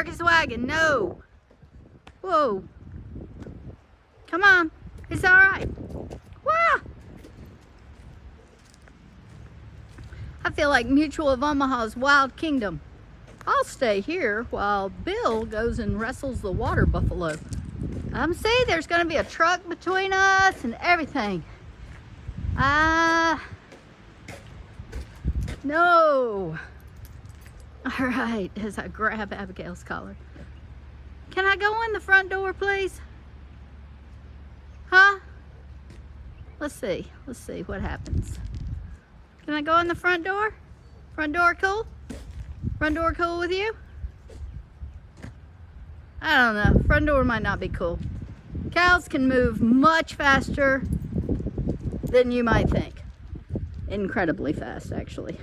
circus wagon. No. Whoa. Come on. It's all right. Wah! I feel like Mutual of Omaha's Wild Kingdom. I'll stay here while Bill goes and wrestles the water buffalo. See, there's going to be a truck between us and everything. No. All right, as I grab Abigail's collar. Can I go in the front door, please? Huh? Let's see what happens. Can I go in the front door? Front door cool? Front door cool with you? I don't know. Front door might not be cool. Cows can move much faster than you might think. Incredibly fast, actually.